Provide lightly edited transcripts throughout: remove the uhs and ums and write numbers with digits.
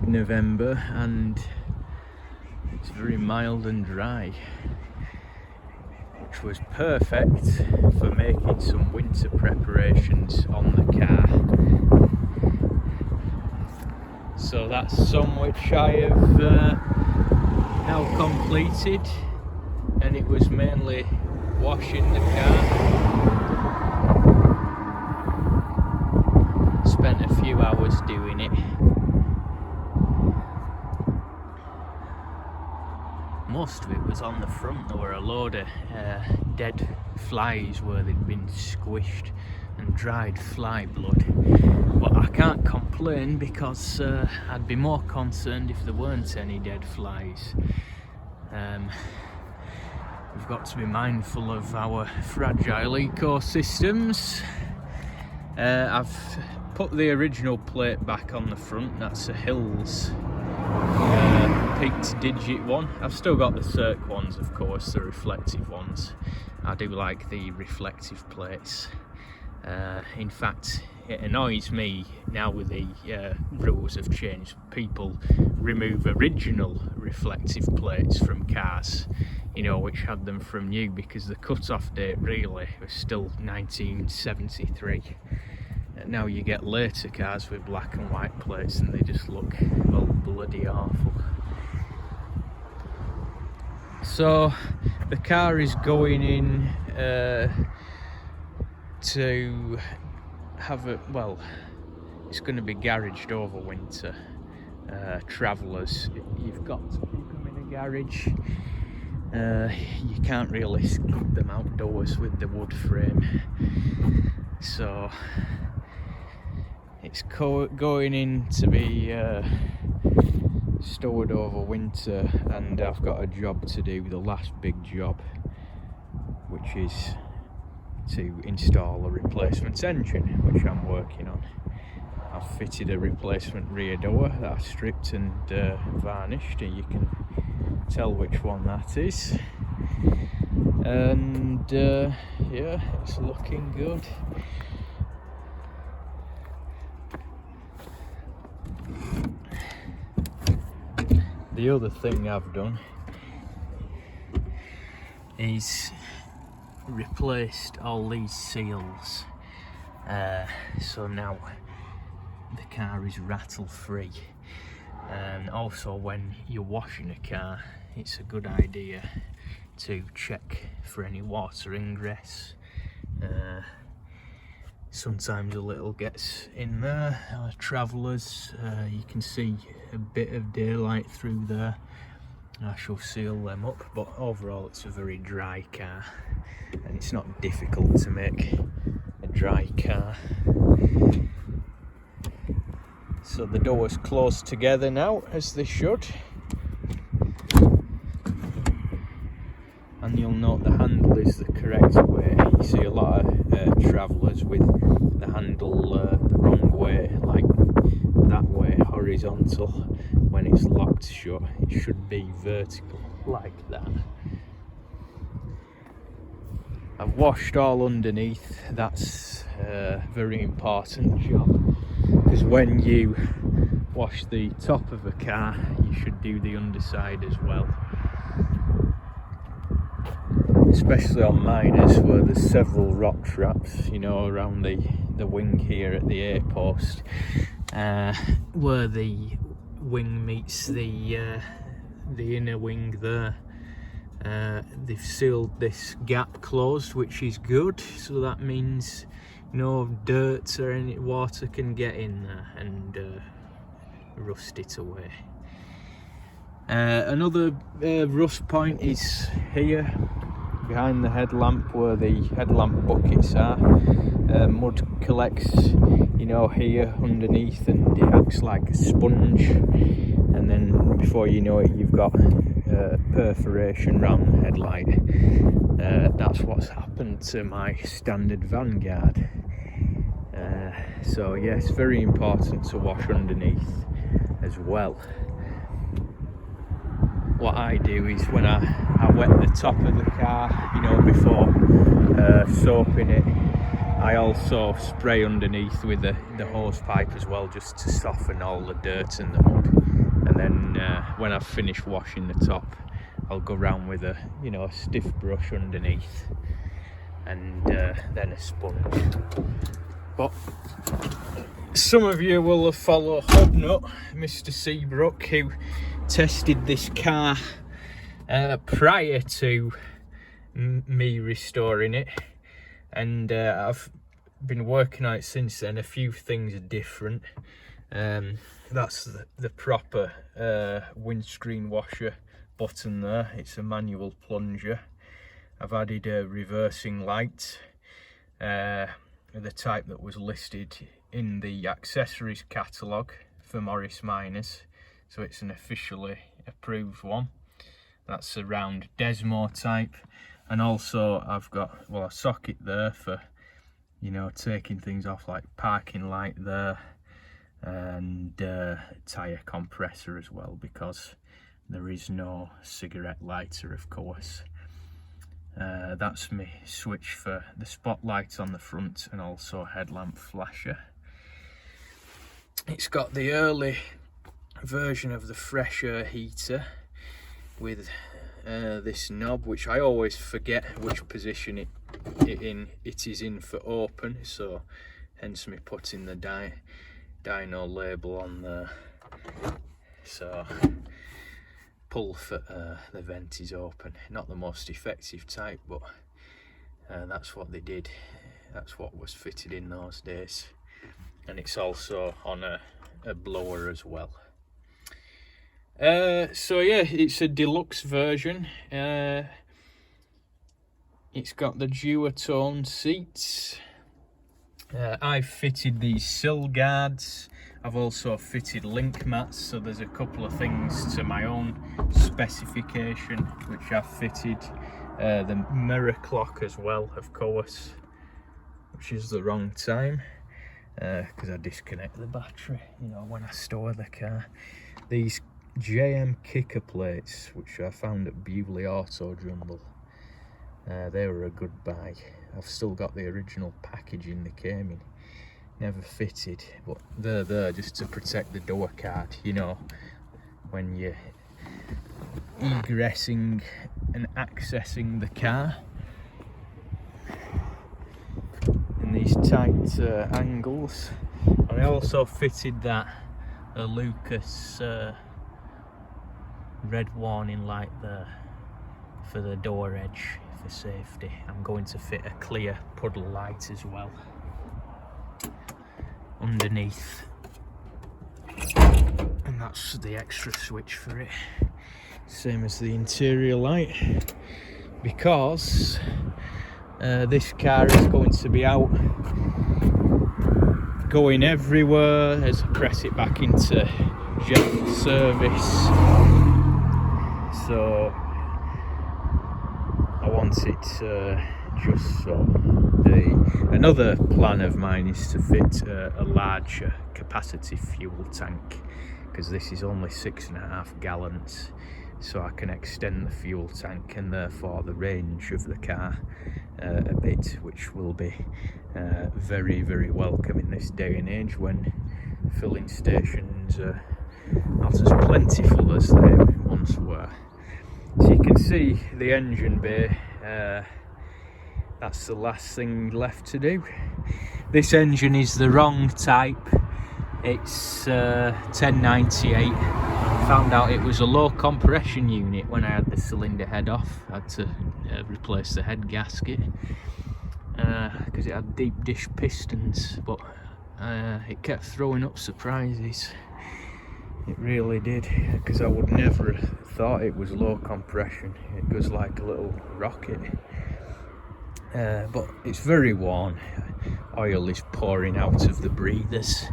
mid-November and it's very mild and dry, which was perfect for making some winter preparations on the car. So that's some which I have now completed, and it was mainly washing the car. Spent a few hours doing it. Most of it was on the front. There were a load of dead flies where they'd been squished and dried fly blood. But I can't complain because I'd be more concerned if there weren't any dead flies. We've got to be mindful of our fragile ecosystems. I've put the original plate back on the front. That's a Hills peaked digit one. I've still got the Cirque ones, of course, the reflective ones. I do like the reflective plates. In fact, it annoys me now with the rules have changed. People remove original reflective plates from cars, you know, which had them from new, because the cut-off date really was still 1973. Now you get later cars with black and white plates and they just look, well, bloody awful. So the car is going in to have a, well, it's going to be garaged over winter. Travellers, you've got to put them in a garage. You can't really scoop them outdoors with the wood frame. So it's going in to be stored over winter, and I've got a job to do, the last big job, which is to install a replacement engine, which I'm working on. I've fitted a replacement rear door that I stripped and varnished, and you can tell which one that is. And yeah, it's looking good. The other thing I've done is replaced all these seals, so now the car is rattle free. And also, when you're washing a car, it's a good idea to check for any water ingress. Sometimes a little gets in there. Travellers, you can see a bit of daylight through there. I shall seal them up, but overall it's a very dry car, and it's not difficult to make a dry car. So the doors close together now, as they should, and you'll note the handle is the correct way. You see a lot of travellers with the handle the wrong way, like that way, horizontal. When it's locked shut, it should be vertical, like that. I've washed all underneath. That's a very important job, because when you wash the top of a car, you should do the underside as well. Especially on miners, where there's several rock traps, you know, around the wing here at the A post, where the wing meets the inner wing there. They've sealed this gap closed, which is good, so that means no dirt or any water can get in there and rust it away. Another rust point is here behind the headlamp, where the headlamp buckets are. Mud collects, you know, here underneath, and it acts like a sponge, and then before you know it, you've got perforation around the headlight. That's what's happened to my standard Vanguard. So yes, yeah, very important to wash underneath as well. What I do is, when I wet the top of the car, you know, before soaping it, I also spray underneath with the hose pipe as well, just to soften all the dirt and the mud. then when I've finished washing the top, I'll go round with a stiff brush underneath, and then a sponge. But some of you will have followed Hobnut, Mr. Seabrook, who tested this car prior to me restoring it, and I've been working on it since then. A few things are different. That's the proper windscreen washer button there. It's a manual plunger. I've added a reversing light, the type that was listed in the accessories catalogue for Morris Minors, so it's an officially approved one. That's a round Desmo type, and also I've got a socket there for taking things off, like parking light there, and tyre compressor as well, because there is no cigarette lighter, of course. That's my switch for the spotlight on the front, and also headlamp flasher. It's got the early version of the fresh air heater with this knob, which I always forget which position it is in for open, so hence me putting the dyno label on there. So pull for the vent is open. Not the most effective type, but that's what they did. That's what was fitted in those days. And it's also on a blower as well. So yeah, it's a deluxe version. It's got the duotone seats. I've fitted these sill guards. I've also fitted link mats, so there's a couple of things to my own specification which I've fitted. The mirror clock as well, of course, which is the wrong time because I disconnect the battery when I store the car. These JM kicker plates, which I found at Bewley Auto Jumble, they were a good buy. I've still got the original packaging they came in, never fitted, but they're there just to protect the door card, when you're egressing and accessing the car in these tight angles. And I also fitted that Lucas red warning light there for the door edge for safety. I'm going to fit a clear puddle light as well underneath, and that's the extra switch for it, same as the interior light, because this car is going to be out going everywhere as I press it back into general service. So I want it just so. Another plan of mine is to fit a larger capacity fuel tank, because this is only 6.5 gallons, so I can extend the fuel tank and therefore the range of the car a bit, which will be very, very welcome in this day and age when filling stations are not as plentiful as they once were. So you can see the engine bay. That's the last thing left to do. This engine is the wrong type. It's 1098. Found out it was a low compression unit when I had the cylinder head off. I had to replace the head gasket because it had deep dish pistons, but it kept throwing up surprises. It really did, because I would never have thought it was low compression. It goes like a little rocket. But it's very worn. Oil is pouring out of the breathers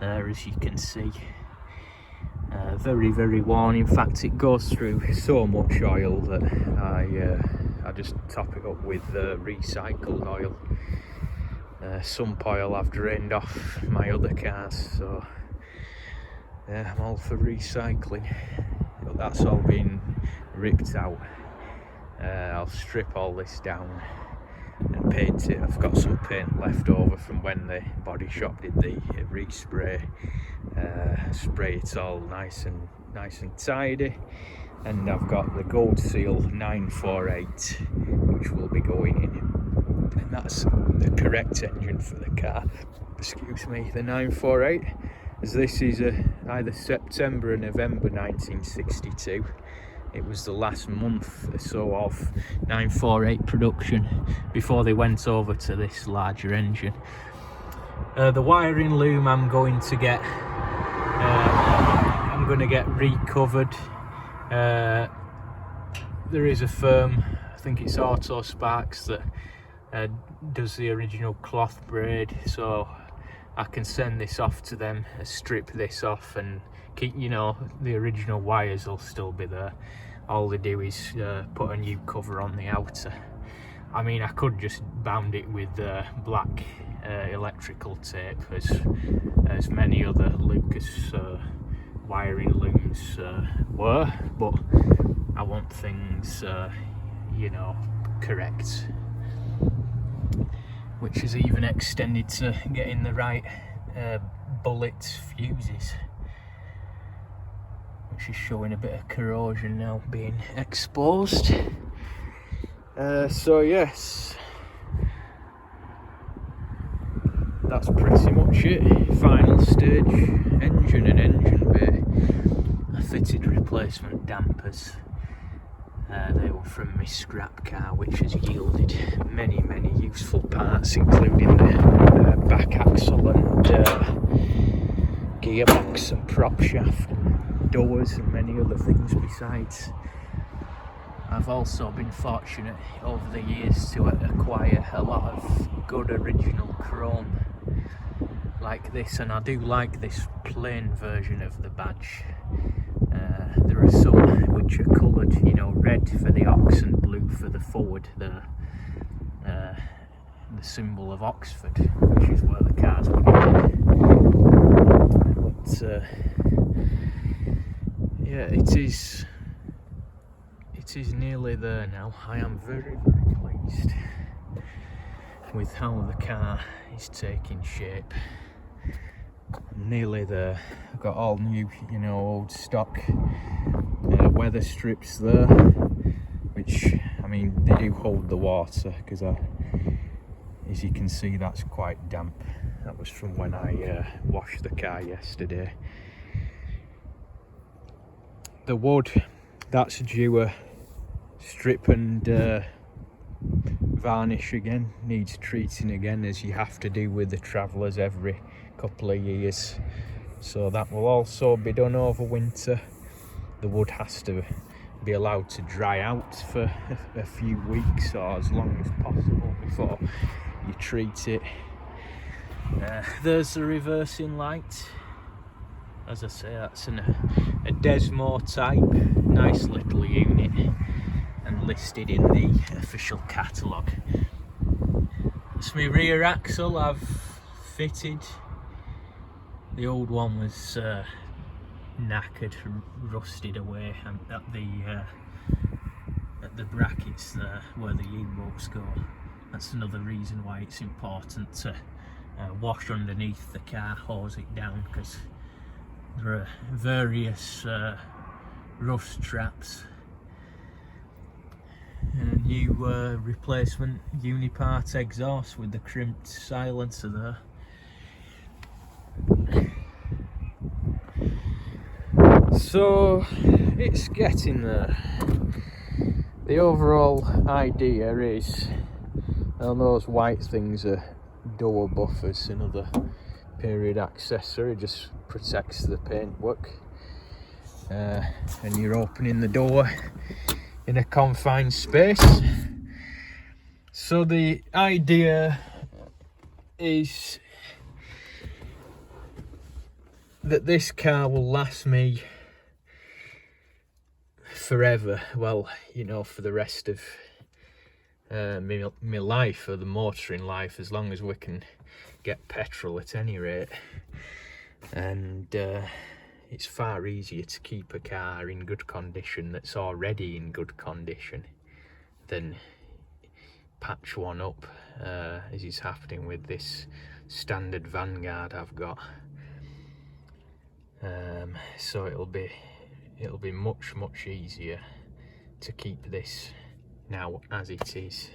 there, as you can see. Very, very worn. In fact, it goes through so much oil that I just top it up with recycled oil. Sump oil I've drained off my other cars, so yeah, I'm all for recycling. But that's all been ripped out. I'll strip all this down and paint it. I've got some paint left over from when the body shop did the respray. Spray it all nice and tidy, and I've got the gold seal 948 which will be going in, and that's the correct engine for the car, excuse me, the 948, as this is either September or November 1962. It was the last month or so of 948 production before they went over to this larger engine. The wiring loom I'm going to get recovered. There is a firm, I think it's Auto Sparks, that does the original cloth braid, so I can send this off to them, strip this off, and keep, you know, the original wires will still be there. All they do is put a new cover on the outer. I mean, I could just bound it with black electrical tape, as many other Lucas wiring looms were, but I want things, you know, correct, which is even extended to getting the right bullet fuses, which is showing a bit of corrosion now being exposed. So yes, that's pretty much it. Final stage, engine and engine bay. I fitted replacement dampers. They were from my scrap car, which has yielded many useful parts, including the back axle and gearbox and prop shaft and doors and many other things besides. I've also been fortunate over the years to acquire a lot of good original chrome like this, and I do like this plain version of the badge. There are some which are coloured, you know, red for the ox and blue for the forward, the symbol of Oxford, which is where the car's put in. But yeah, it is nearly there now. I am very pleased with how the car is taking shape. I'm nearly there. I've got all new, you know, old stock weather strips there, which, I mean, they do hold the water, because as you can see, that's quite damp. That was from when I washed the car yesterday. The wood, that's due a strip and varnish again, needs treating again, as you have to do with the Travellers every couple of years. So that will also be done over winter. The wood has to be allowed to dry out for a few weeks or as long as possible before you treat it. There's the reversing light. As I say, that's a Desmo type, nice little unit, and listed in the official catalogue. It's my rear axle I've fitted. The old one was knackered, rusted away at the brackets there where the U-bolts go. That's another reason why it's important to wash underneath the car, hose it down, because there are various rust traps. And a new replacement Unipart exhaust with the crimped silencer there. So it's getting there. The overall idea is, well, those white things are door buffers, another period accessory, just protects the paintwork. And you're opening the door in a confined space. So the idea is that this car will last me forever. Well, you know, for the rest of my life, or the motoring life, as long as we can get petrol at any rate. And it's far easier to keep a car in good condition that's already in good condition than patch one up, as is happening with this standard Vanguard I've got. So it'll be much easier to keep this now as it is.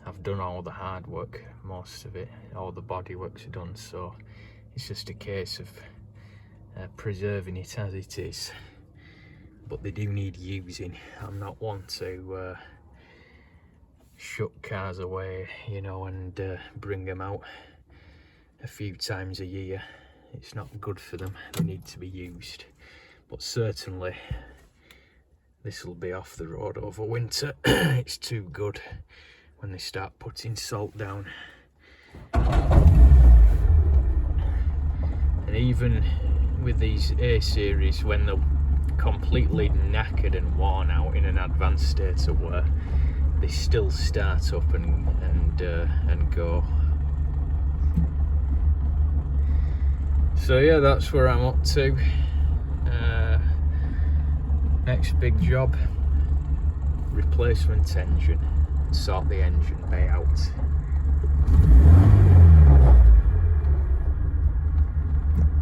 I've done all the hard work, most of it, all the body work's done, so it's just a case of preserving it as it is. But they do need using. I'm not one to shut cars away, you know, and bring them out a few times a year. It's not good for them. They need to be used. But certainly this will be off the road over winter. It's too good when they start putting salt down. And even with these A series, when they're completely knackered and worn out in an advanced state of wear, they still start up and go. So yeah, that's where I'm up to. Next big job, replacement engine, sort the engine bay out.